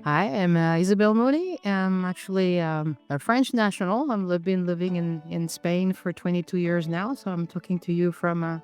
Hi, I'm Isabelle Mauny. I'm actually a French national. I've been living in Spain for 22 years now, so I'm talking to you from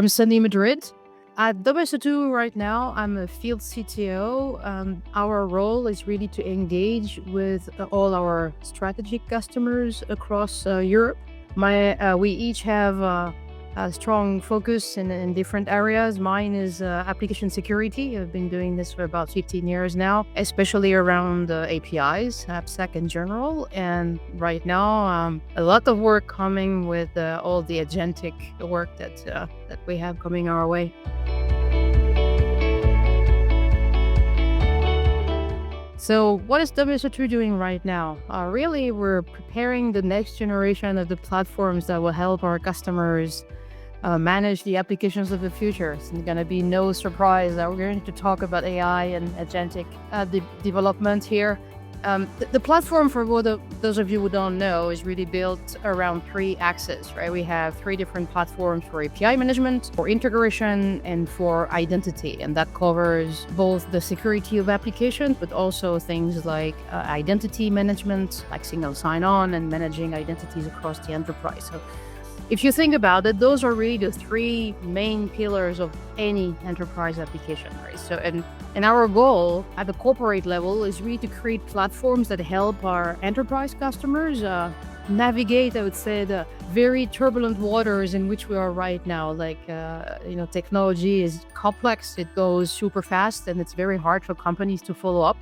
sunny Madrid. At WSO2 right now, I'm a Field CTO. Our role is really to engage with all our strategic customers across Europe. We each have a strong focus in different areas. Mine is application security. I've been doing this for about 15 years now, especially around APIs, AppSec in general. And right now, a lot of work coming with all the agentic work that we have coming our way. So what is WSO2 doing right now? Really, we're preparing the next generation of the platforms that will help our customers manage the applications of the future. It's going to be no surprise that we're going to talk about AI and agentic development here. The platform, for those of you who don't know, is really built around three axes, right? We have three different platforms for API management, for integration, and for identity. And that covers both the security of applications, but also things like identity management, like single sign-on and managing identities across the enterprise. So if you think about it, those are really the three main pillars of any enterprise application, right? So, and our goal at the corporate level is really to create platforms that help our enterprise customers navigate, I would say, the very turbulent waters in which we are right now. Like, technology is complex, it goes super fast, and it's very hard for companies to follow up.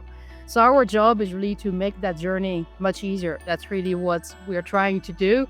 So our job is really to make that journey much easier. That's really what we're trying to do.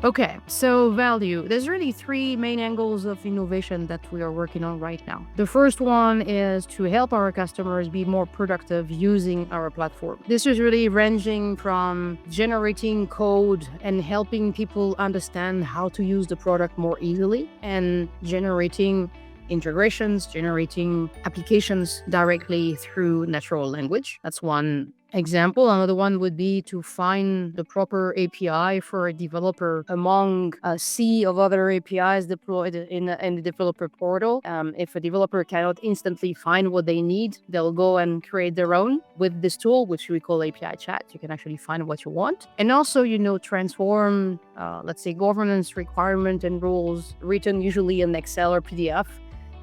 Okay, so value. There's really three main angles of innovation that we are working on right now. The first one is to help our customers be more productive using our platform. This is really ranging from generating code and helping people understand how to use the product more easily, and generating integrations, generating applications directly through natural language. That's one example. Another one would be to find the proper API for a developer among a sea of other APIs deployed in the developer portal. If a developer cannot instantly find what they need, they'll go and create their own. With this tool, which we call API Chat, you can actually find what you want. And also, transform, let's say, governance requirement and rules written usually in Excel or PDF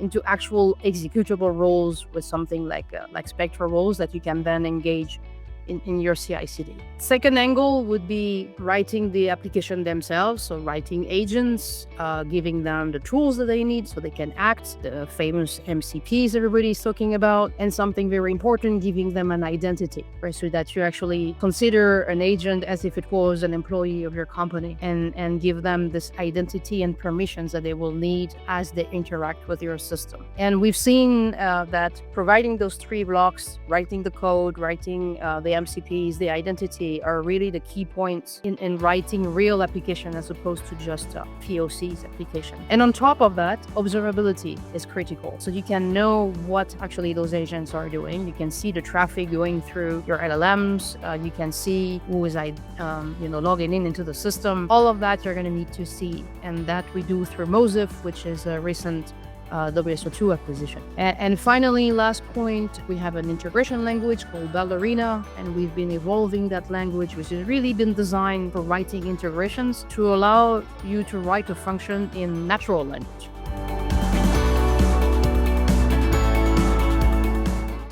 into actual executable roles with something like Spectre roles that you can then engage in your CI/CD. Second angle would be writing the application themselves, so writing agents, giving them the tools that they need so they can act, the famous MCPs everybody's talking about, and something very important, giving them an identity, right? So that you actually consider an agent as if it was an employee of your company, and give them this identity and permissions that they will need as they interact with your system. And we've seen that providing those three blocks, writing the code, writing the MCPs, the identity, are really the key points in writing real application as opposed to just POC's application. And on top of that, observability is critical. So you can know what actually those agents are doing. You can see the traffic going through your LLMs. You can see who is logging into the system. All of that you're going to need to see. And that we do through Mosif, which is a recent WSO2 acquisition. And finally, last point, we have an integration language called Ballerina, and we've been evolving that language, which has really been designed for writing integrations to allow you to write a function in natural language.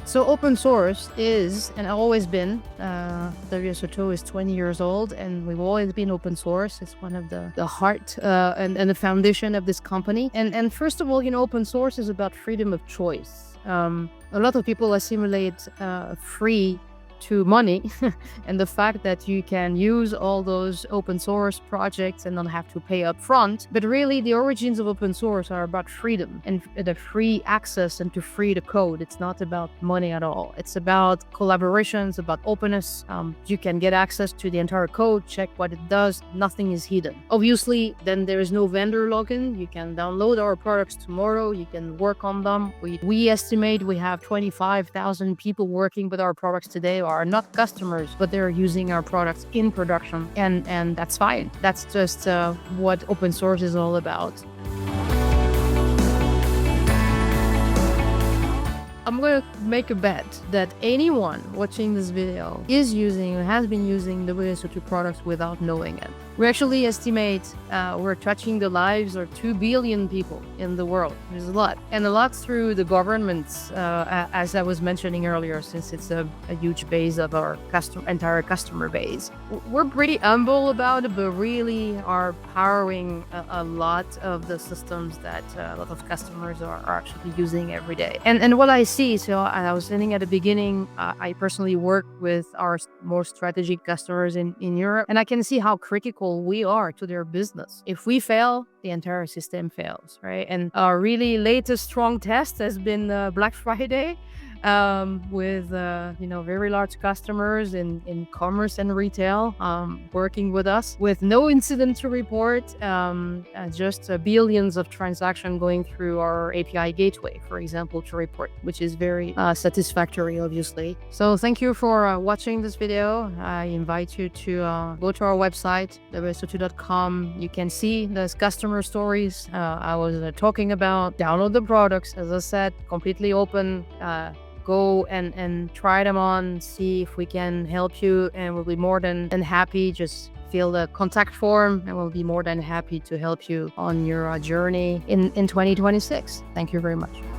So open source is, and always been, WSO2 is 20 years old, and we've always been open source. It's one of the heart and the foundation of this company. And first of all, open source is about freedom of choice. A lot of people assimilate free to money and the fact that you can use all those open source projects and not have to pay up front. But really, the origins of open source are about freedom and the free access and to free the code. It's not about money at all. It's about collaborations, about openness. You can get access to the entire code, check what it does. Nothing is hidden. Obviously, then there is no vendor login. You can download our products tomorrow. You can work on them. We estimate we have 25,000 people working with our products today are not customers, but they're using our products in production. And that's fine. That's just what open source is all about. I'm going to make a bet that anyone watching this video is using or has been using the WSO2 products without knowing it. We actually estimate we're touching the lives of 2 billion people in the world. There's a lot. And a lot through the governments, as I was mentioning earlier, since it's a huge base of our entire customer base. We're pretty humble about it, but really are powering a lot of the systems that a lot of customers are actually using every day. And what I see, so I was saying at the beginning, I personally work with our more strategic customers in Europe, and I can see how critical we are to their business. If we fail, the entire system fails, right? And our really latest strong test has been Black Friday, with very large customers in commerce and retail working with us with no incident to report, just billions of transactions going through our API gateway, for example, to report, which is very satisfactory, obviously. So thank you for watching this video. I invite you to go to our website, WSO2.com. You can see those customer stories I was talking about. Download the products, as I said, completely open. Go and try them on, see if we can help you, and we'll be more than happy. Just fill the contact form and we'll be more than happy to help you on your journey in 2026. Thank you very much.